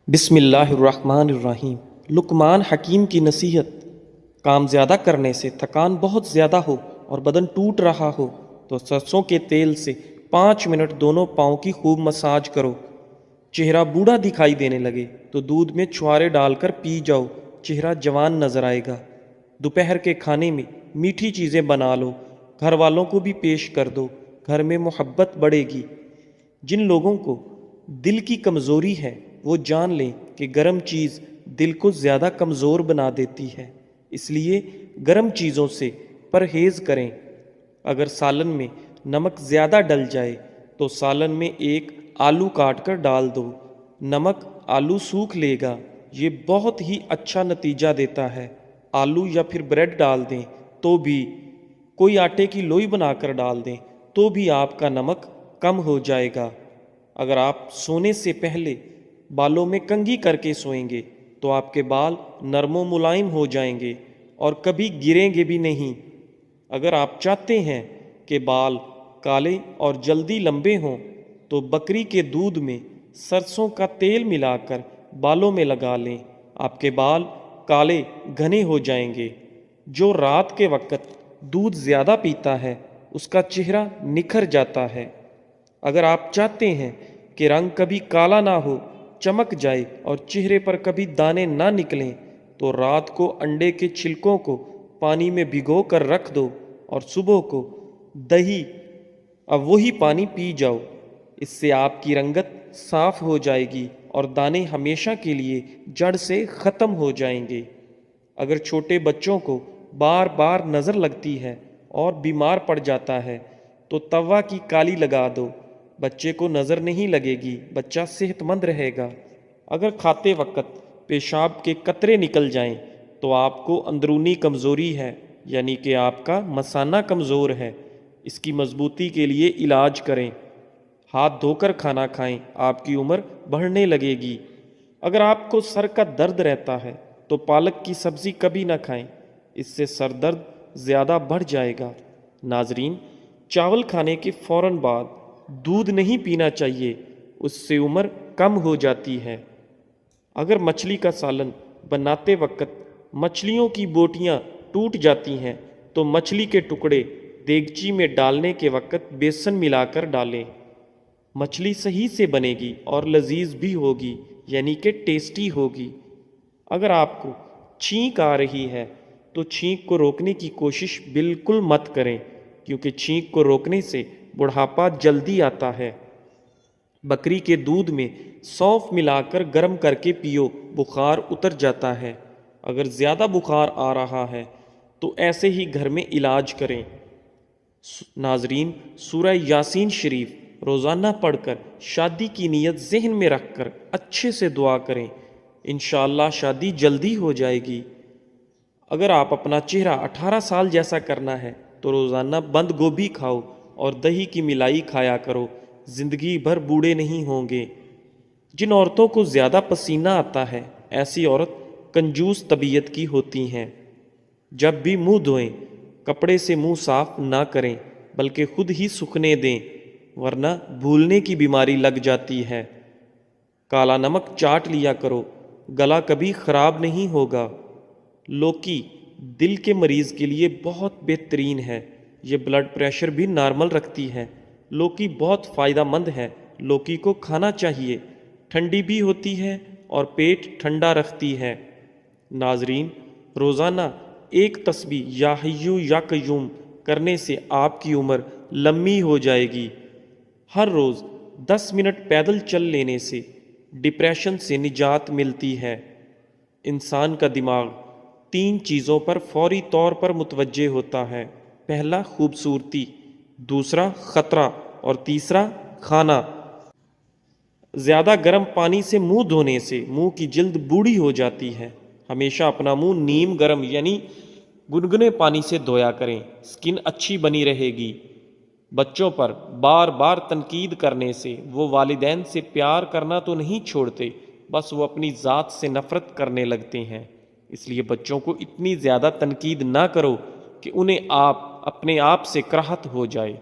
بسم اللہ الرحمن الرحیم۔ لقمان حکیم کی نصیحت: کام زیادہ کرنے سے تھکان بہت زیادہ ہو اور بدن ٹوٹ رہا ہو تو سرسوں کے تیل سے 5 منٹ دونوں پاؤں کی خوب مساج کرو۔ چہرہ بوڑھا دکھائی دینے لگے تو دودھ میں چھوارے ڈال کر پی جاؤ، چہرہ جوان نظر آئے گا۔ دوپہر کے کھانے میں میٹھی چیزیں بنا لو، گھر والوں کو بھی پیش کر دو، گھر میں محبت بڑھے گی۔ جن لوگوں کو دل کی کمزوری ہے وہ جان لیں کہ گرم چیز دل کو زیادہ کمزور بنا دیتی ہے، اس لیے گرم چیزوں سے پرہیز کریں۔ اگر سالن میں نمک زیادہ ڈل جائے تو سالن میں ایک آلو کاٹ کر ڈال دو، نمک آلو سوکھ لے گا، یہ بہت ہی اچھا نتیجہ دیتا ہے۔ آلو یا پھر بریڈ ڈال دیں تو بھی، کوئی آٹے کی لوئی بنا کر ڈال دیں تو بھی آپ کا نمک کم ہو جائے گا۔ اگر آپ سونے سے پہلے بالوں میں کنگھی کر کے سوئیں گے تو آپ کے بال نرم و ملائم ہو جائیں گے اور کبھی گریں گے بھی نہیں۔ اگر آپ چاہتے ہیں کہ بال کالے اور جلدی لمبے ہوں تو بکری کے دودھ میں سرسوں کا تیل ملا کر بالوں میں لگا لیں، آپ کے بال کالے گھنے ہو جائیں گے۔ جو رات کے وقت دودھ زیادہ پیتا ہے اس کا چہرہ نکھر جاتا ہے۔ اگر آپ چاہتے ہیں کہ رنگ کبھی کالا نہ ہو، چمک جائے اور چہرے پر کبھی دانے نہ نکلیں تو رات کو انڈے کے چھلکوں کو پانی میں بھگو کر رکھ دو اور صبح کو دہی اب وہی پانی پی جاؤ۔ اس سے آپ کی رنگت صاف ہو جائے گی اور دانے ہمیشہ کے لیے جڑ سے ختم ہو جائیں گے۔ اگر چھوٹے بچوں کو بار بار نظر لگتی ہے اور بیمار پڑ جاتا ہے تو توا کی کالی لگا دو، بچے کو نظر نہیں لگے گی، بچہ صحت مند رہے گا۔ اگر کھاتے وقت پیشاب کے قطرے نکل جائیں تو آپ کو اندرونی کمزوری ہے، یعنی کہ آپ کا مثانہ کمزور ہے، اس کی مضبوطی کے لیے علاج کریں۔ ہاتھ دھو کر کھانا کھائیں، آپ کی عمر بڑھنے لگے گی۔ اگر آپ کو سر کا درد رہتا ہے تو پالک کی سبزی کبھی نہ کھائیں، اس سے سر درد زیادہ بڑھ جائے گا۔ ناظرین، چاول کھانے کے فوراً بعد دودھ نہیں پینا چاہیے، اس سے عمر کم ہو جاتی ہے۔ اگر مچھلی کا سالن بناتے وقت مچھلیوں کی بوٹیاں ٹوٹ جاتی ہیں تو مچھلی کے ٹکڑے دیگچی میں ڈالنے کے وقت بیسن ملا کر ڈالیں، مچھلی صحیح سے بنے گی اور لذیذ بھی ہوگی، یعنی کہ ٹیسٹی ہوگی۔ اگر آپ کو چھینک آ رہی ہے تو چھینک کو روکنے کی کوشش بالکل مت کریں، کیونکہ چھینک کو روکنے سے بڑھاپا جلدی آتا ہے۔ بکری کے دودھ میں سونف ملا کر گرم کر کے پیو، بخار اتر جاتا ہے۔ اگر زیادہ بخار آ رہا ہے تو ایسے ہی گھر میں علاج کریں۔ ناظرین، سورہ یاسین شریف روزانہ پڑھ کر شادی کی نیت ذہن میں رکھ کر اچھے سے دعا کریں، انشاءاللہ شادی جلدی ہو جائے گی۔ اگر آپ اپنا چہرہ 18 سال جیسا کرنا ہے تو روزانہ بند گوبھی کھاؤ اور دہی کی ملائی کھایا کرو، زندگی بھر بوڑھے نہیں ہوں گے۔ جن عورتوں کو زیادہ پسینہ آتا ہے ایسی عورت کنجوس طبیعت کی ہوتی ہیں۔ جب بھی منہ دھوئیں کپڑے سے منہ صاف نہ کریں بلکہ خود ہی سوکھنے دیں، ورنہ بھولنے کی بیماری لگ جاتی ہے۔ کالا نمک چاٹ لیا کرو، گلا کبھی خراب نہیں ہوگا۔ لوکی دل کے مریض کے لیے بہت بہترین ہے، یہ بلڈ پریشر بھی نارمل رکھتی ہے۔ لوکی بہت فائدہ مند ہے، لوکی کو کھانا چاہیے، ٹھنڈی بھی ہوتی ہے اور پیٹ ٹھنڈا رکھتی ہے۔ ناظرین، روزانہ ایک تسبیح یا حیو یا قیوم کرنے سے آپ کی عمر لمبی ہو جائے گی۔ ہر روز 10 منٹ پیدل چل لینے سے ڈپریشن سے نجات ملتی ہے۔ انسان کا دماغ 3 چیزوں پر فوری طور پر متوجہ ہوتا ہے: پہلا خوبصورتی، دوسرا خطرہ اور تیسرا کھانا۔ زیادہ گرم پانی سے منہ دھونے سے منہ کی جلد بوڑھی ہو جاتی ہے۔ ہمیشہ اپنا منہ نیم گرم یعنی گنگنے پانی سے دھویا کریں، سکن اچھی بنی رہے گی۔ بچوں پر بار بار تنقید کرنے سے وہ والدین سے پیار کرنا تو نہیں چھوڑتے، بس وہ اپنی ذات سے نفرت کرنے لگتے ہیں۔ اس لیے بچوں کو اتنی زیادہ تنقید نہ کرو کہ انہیں اپنے آپ سے کراہت ہو جائے۔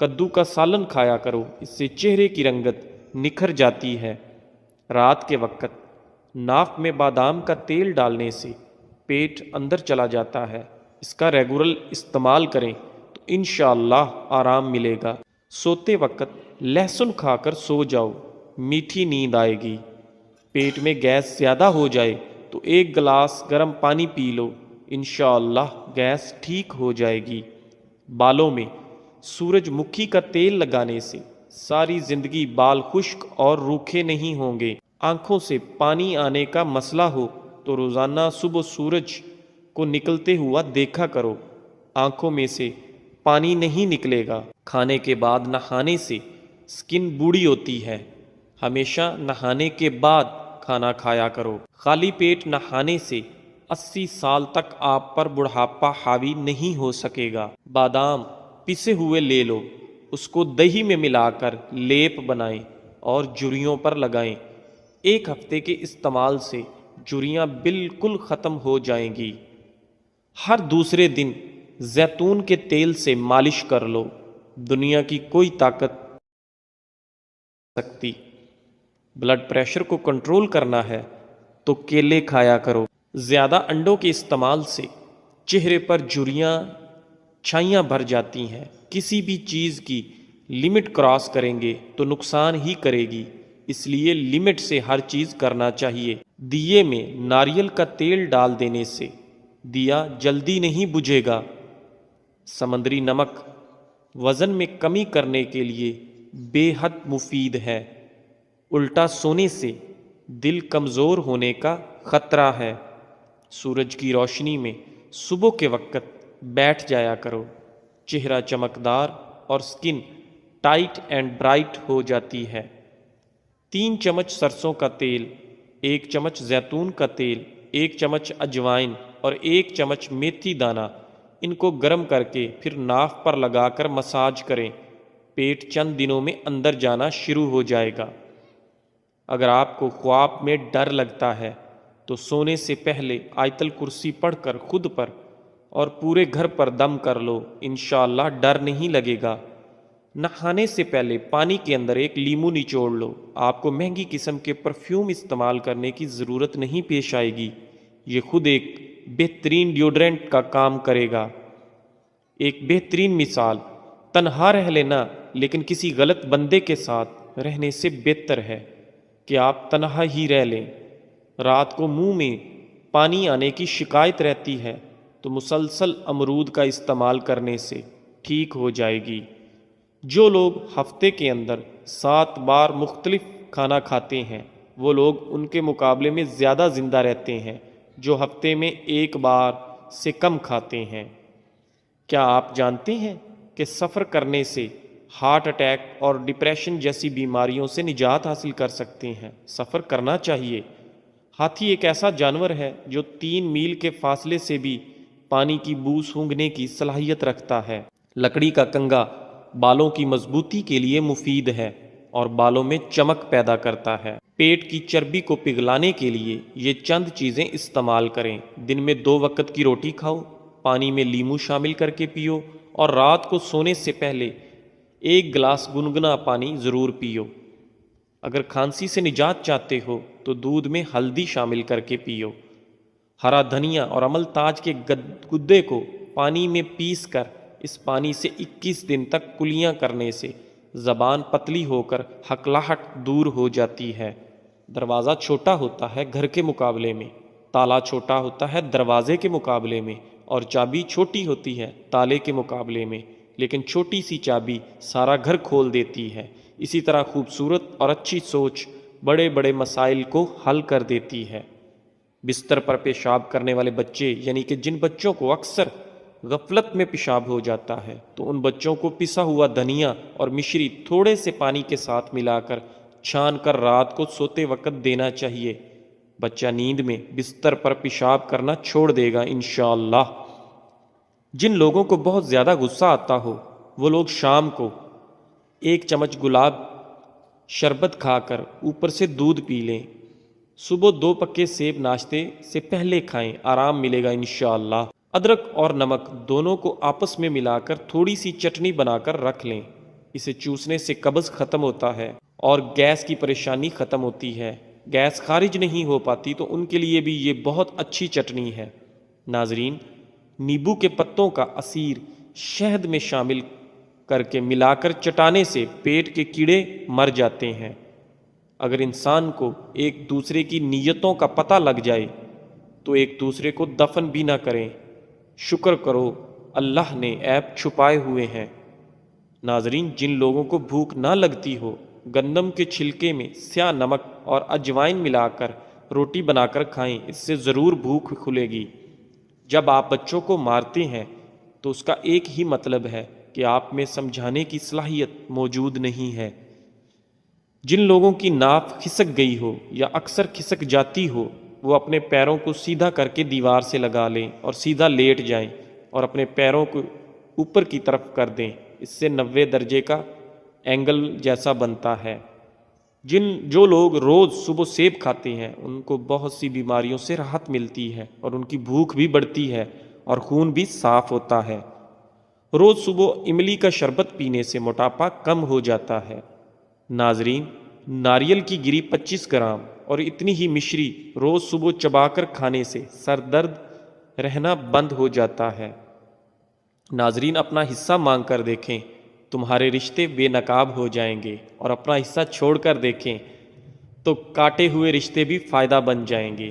کدو کا سالن کھایا کرو، اس سے چہرے کی رنگت نکھر جاتی ہے۔ رات کے وقت ناک میں بادام کا تیل ڈالنے سے پیٹ اندر چلا جاتا ہے، اس کا ریگولر استعمال کریں تو انشاءاللہ آرام ملے گا۔ سوتے وقت لہسن کھا کر سو جاؤ، میٹھی نیند آئے گی۔ پیٹ میں گیس زیادہ ہو جائے تو 1 گلاس گرم پانی پی لو، انشاءاللہ گیس ٹھیک ہو جائے گی۔ بالوں میں سورج مکھی کا تیل لگانے سے ساری زندگی بال خشک اور روکھے نہیں ہوں گے۔ آنکھوں سے پانی آنے کا مسئلہ ہو تو روزانہ صبح سورج کو نکلتے ہوا دیکھا کرو، آنکھوں میں سے پانی نہیں نکلے گا۔ کھانے کے بعد نہانے سے سکن بوڑھی ہوتی ہے، ہمیشہ نہانے کے بعد کھانا کھایا کرو۔ خالی پیٹ نہانے سے 80 سال تک آپ پر بڑھاپا حاوی نہیں ہو سکے گا۔ بادام پسے ہوئے لے لو، اس کو دہی میں ملا کر لیپ بنائیں اور جھریوں پر لگائیں۔ 1 ہفتے کے استعمال سے جھریاں بالکل ختم ہو جائیں گی۔ ہر دوسرے دن زیتون کے تیل سے مالش کر لو، دنیا کی کوئی طاقت سکتی۔ بلڈ پریشر کو کنٹرول کرنا ہے تو کیلے کھایا کرو۔ زیادہ انڈوں کے استعمال سے چہرے پر جھریاں چھائیاں بھر جاتی ہیں۔ کسی بھی چیز کی لمٹ کراس کریں گے تو نقصان ہی کرے گی، اس لیے لمٹ سے ہر چیز کرنا چاہیے۔ دیے میں ناریل کا تیل ڈال دینے سے دیا جلدی نہیں بجھے گا۔ سمندری نمک وزن میں کمی کرنے کے لیے بے حد مفید ہے۔ الٹا سونے سے دل کمزور ہونے کا خطرہ ہے۔ سورج کی روشنی میں صبح کے وقت بیٹھ جایا کرو، چہرہ چمکدار اور سکن ٹائٹ اینڈ برائٹ ہو جاتی ہے۔ 3 چمچ سرسوں کا تیل، 1 چمچ زیتون کا تیل، 1 چمچ اجوائن اور 1 چمچ میتھی دانہ، ان کو گرم کر کے پھر ناف پر لگا کر مساج کریں۔ پیٹ چند دنوں میں اندر جانا شروع ہو جائے گا۔ اگر آپ کو خواب میں ڈر لگتا ہے تو سونے سے پہلے آیت الکرسی پڑھ کر خود پر اور پورے گھر پر دم کر لو، انشاءاللہ ڈر نہیں لگے گا۔ نہانے سے پہلے پانی کے اندر 1 لیمو نچوڑ لو، آپ کو مہنگی قسم کے پرفیوم استعمال کرنے کی ضرورت نہیں پیش آئے گی، یہ خود ایک بہترین ڈیوڈرنٹ کا کام کرے گا۔ ایک بہترین مثال، تنہا رہ لینا لیکن کسی غلط بندے کے ساتھ رہنے سے بہتر ہے کہ آپ تنہا ہی رہ لیں۔ رات کو منہ میں پانی آنے کی شکایت رہتی ہے تو مسلسل امرود کا استعمال کرنے سے ٹھیک ہو جائے گی۔ جو لوگ ہفتے کے اندر 7 بار مختلف کھانا کھاتے ہیں وہ لوگ ان کے مقابلے میں زیادہ زندہ رہتے ہیں جو ہفتے میں 1 بار سے کم کھاتے ہیں۔ کیا آپ جانتے ہیں کہ سفر کرنے سے ہارٹ اٹیک اور ڈپریشن جیسی بیماریوں سے نجات حاصل کر سکتے ہیں؟ سفر کرنا چاہیے۔ ہاتھی ایک ایسا جانور ہے جو 3 میل کے فاصلے سے بھی پانی کی بو سونگھنے کی صلاحیت رکھتا ہے۔ لکڑی کا کنگا بالوں کی مضبوطی کے لیے مفید ہے اور بالوں میں چمک پیدا کرتا ہے۔ پیٹ کی چربی کو پگھلانے کے لیے یہ چند چیزیں استعمال کریں۔ دن میں 2 وقت کی روٹی کھاؤ، پانی میں لیمو شامل کر کے پیو اور رات کو سونے سے پہلے 1 گلاس گنگنا پانی ضرور پیو۔ اگر کھانسی سے نجات چاہتے ہو تو دودھ میں ہلدی شامل کر کے پیو۔ ہرا دھنیا اور عمل تاج کے گدے کو پانی میں پیس کر اس پانی سے 21 دن تک کلیاں کرنے سے زبان پتلی ہو کر ہکلاہٹ دور ہو جاتی ہے۔ دروازہ چھوٹا ہوتا ہے گھر کے مقابلے میں، تالا چھوٹا ہوتا ہے دروازے کے مقابلے میں، اور چابی چھوٹی ہوتی ہے تالے کے مقابلے میں، لیکن چھوٹی سی چابی سارا گھر کھول دیتی ہے۔ اسی طرح خوبصورت اور اچھی سوچ بڑے بڑے مسائل کو حل کر دیتی ہے۔ بستر پر پیشاب کرنے والے بچے، یعنی کہ جن بچوں کو اکثر غفلت میں پیشاب ہو جاتا ہے، تو ان بچوں کو پسا ہوا دھنیا اور مشری تھوڑے سے پانی کے ساتھ ملا کر چھان کر رات کو سوتے وقت دینا چاہیے۔ بچہ نیند میں بستر پر پیشاب کرنا چھوڑ دے گا انشاءاللہ۔ جن لوگوں کو بہت زیادہ غصہ آتا ہو وہ لوگ شام کو 1 چمچ گلاب شربت کھا کر اوپر سے دودھ پی لیں۔ صبح 2 پکے سیب ناشتے سے پہلے کھائیں، آرام ملے گا انشاءاللہ۔ ادرک اور نمک دونوں کو آپس میں ملا کر تھوڑی سی چٹنی بنا کر رکھ لیں، اسے چوسنے سے قبض ختم ہوتا ہے اور گیس کی پریشانی ختم ہوتی ہے۔ گیس خارج نہیں ہو پاتی تو ان کے لیے بھی یہ بہت اچھی چٹنی ہے۔ ناظرین، نیبو کے پتوں کا عصیر شہد میں شامل کر کے ملا کر چٹانے سے پیٹ کے کیڑے مر جاتے ہیں۔ اگر انسان کو ایک دوسرے کی نیتوں کا پتہ لگ جائے تو ایک دوسرے کو دفن بھی نہ کریں۔ شکر کرو اللہ نے عیب چھپائے ہوئے ہیں۔ ناظرین، جن لوگوں کو بھوک نہ لگتی ہو، گندم کے چھلکے میں سیاہ نمک اور اجوائن ملا کر روٹی بنا کر کھائیں، اس سے ضرور بھوک کھلے گی۔ جب آپ بچوں کو مارتے ہیں تو اس کا ایک ہی مطلب ہے کہ آپ میں سمجھانے کی صلاحیت موجود نہیں ہے۔ جن لوگوں کی ناف کھسک گئی ہو یا اکثر کھسک جاتی ہو، وہ اپنے پیروں کو سیدھا کر کے دیوار سے لگا لیں اور سیدھا لیٹ جائیں اور اپنے پیروں کو اوپر کی طرف کر دیں۔ اس سے 90 درجے کا اینگل جیسا بنتا ہے۔ جو لوگ روز صبح سیب کھاتے ہیں ان کو بہت سی بیماریوں سے راحت ملتی ہے اور ان کی بھوک بھی بڑھتی ہے اور خون بھی صاف ہوتا ہے۔ روز صبح املی کا شربت پینے سے موٹاپا کم ہو جاتا ہے۔ ناظرین، ناریل کی گری 25 گرام اور اتنی ہی مشری روز صبح چبا کر کھانے سے سر درد رہنا بند ہو جاتا ہے۔ ناظرین، اپنا حصہ مانگ کر دیکھیں، تمہارے رشتے بے نقاب ہو جائیں گے، اور اپنا حصہ چھوڑ کر دیکھیں تو کاٹے ہوئے رشتے بھی فائدہ بن جائیں گے۔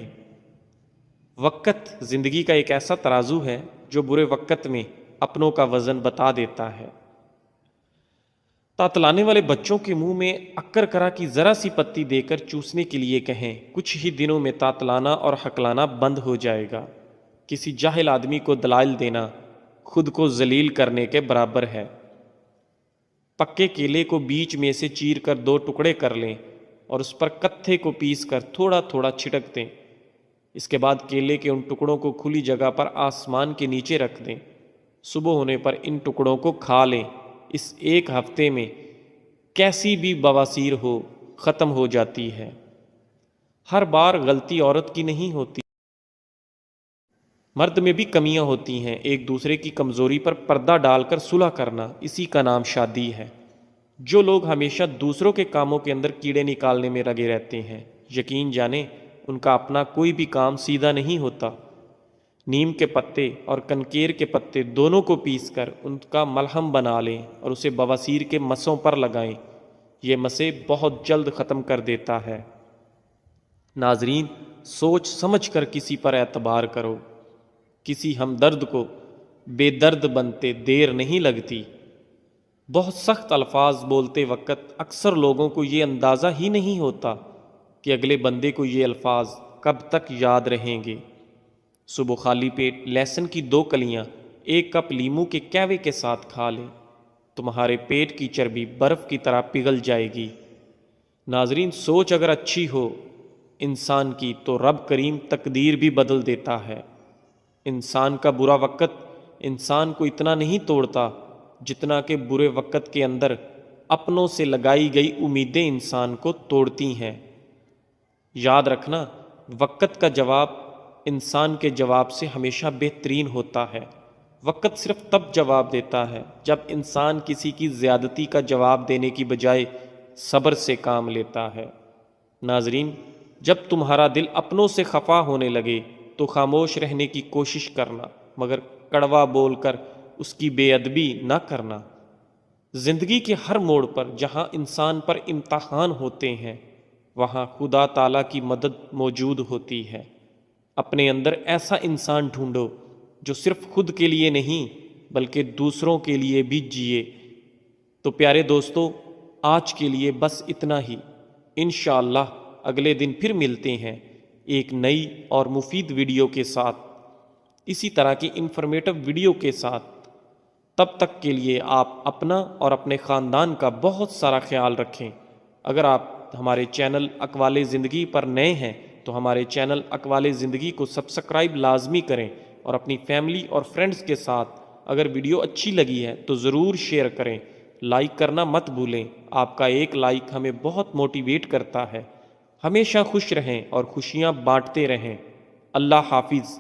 وقت زندگی کا ایک ایسا ترازو ہے جو برے وقت میں اپنوں کا وزن بتا دیتا ہے۔ تاتلانے والے بچوں کے منہ میں اکر کرا کی ذرا سی پتی دے کر چوسنے کے لیے کہیں، کچھ ہی دنوں میں تاتلانا اور ہکلانا بند ہو جائے گا۔ کسی جاہل آدمی کو دلائل دینا خود کو ذلیل کرنے کے برابر ہے۔ پکے کیلے کو بیچ میں سے چیر کر 2 ٹکڑے کر لیں اور اس پر کتھے کو پیس کر تھوڑا تھوڑا چھٹک دیں۔ اس کے بعد کیلے کے ان ٹکڑوں کو کھلی جگہ پر آسمان کے نیچے رکھ دیں۔ صبح ہونے پر ان ٹکڑوں کو کھا لیں۔ اس 1 ہفتے میں کیسی بھی بواسیر ہو ختم ہو جاتی ہے۔ ہر بار غلطی عورت کی نہیں ہوتی، مرد میں بھی کمیاں ہوتی ہیں۔ ایک دوسرے کی کمزوری پر پردہ ڈال کر صلح کرنا، اسی کا نام شادی ہے۔ جو لوگ ہمیشہ دوسروں کے کاموں کے اندر کیڑے نکالنے میں لگے رہتے ہیں، یقین جانیں ان کا اپنا کوئی بھی کام سیدھا نہیں ہوتا۔ نیم کے پتے اور کنکیر کے پتے دونوں کو پیس کر ان کا ملہم بنا لیں اور اسے بواسیر کے مسوں پر لگائیں۔ یہ مسے بہت جلد ختم کر دیتا ہے۔ ناظرین، سوچ سمجھ کر کسی پر اعتبار کرو۔ کسی ہمدرد کو بے درد بنتے دیر نہیں لگتی۔ بہت سخت الفاظ بولتے وقت اکثر لوگوں کو یہ اندازہ ہی نہیں ہوتا کہ اگلے بندے کو یہ الفاظ کب تک یاد رہیں گے۔ صبح خالی پیٹ لہسن کی 2 کلیاں 1 کپ لیموں کے کہوے کے ساتھ کھا لیں، تمہارے پیٹ کی چربی برف کی طرح پگھل جائے گی۔ ناظرین، سوچ اگر اچھی ہو انسان کی تو رب کریم تقدیر بھی بدل دیتا ہے۔ انسان کا برا وقت انسان کو اتنا نہیں توڑتا جتنا کہ برے وقت کے اندر اپنوں سے لگائی گئی امیدیں انسان کو توڑتی ہیں۔ یاد رکھنا، وقت کا جواب انسان کے جواب سے ہمیشہ بہترین ہوتا ہے۔ وقت صرف تب جواب دیتا ہے جب انسان کسی کی زیادتی کا جواب دینے کی بجائے صبر سے کام لیتا ہے۔ ناظرین، جب تمہارا دل اپنوں سے خفا ہونے لگے تو خاموش رہنے کی کوشش کرنا، مگر کڑوا بول کر اس کی بے ادبی نہ کرنا۔ زندگی کے ہر موڑ پر جہاں انسان پر امتحان ہوتے ہیں وہاں خدا تعالیٰ کی مدد موجود ہوتی ہے۔ اپنے اندر ایسا انسان ڈھونڈو جو صرف خود کے لیے نہیں بلکہ دوسروں کے لیے بھی جیے۔ تو پیارے دوستو، آج کے لیے بس اتنا ہی۔ انشاءاللہ اگلے دن پھر ملتے ہیں ایک نئی اور مفید ویڈیو کے ساتھ، اسی طرح کی انفارمیٹو ویڈیو کے ساتھ۔ تب تک کے لیے آپ اپنا اور اپنے خاندان کا بہت سارا خیال رکھیں۔ اگر آپ ہمارے چینل اقوال زندگی پر نئے ہیں تو ہمارے چینل اقوال زندگی کو سبسکرائب لازمی کریں اور اپنی فیملی اور فرینڈز کے ساتھ اگر ویڈیو اچھی لگی ہے تو ضرور شیئر کریں۔ لائک کرنا مت بھولیں، آپ کا ایک لائک ہمیں بہت موٹیویٹ کرتا ہے۔ ہمیشہ خوش رہیں اور خوشیاں بانٹتے رہیں۔ اللہ حافظ۔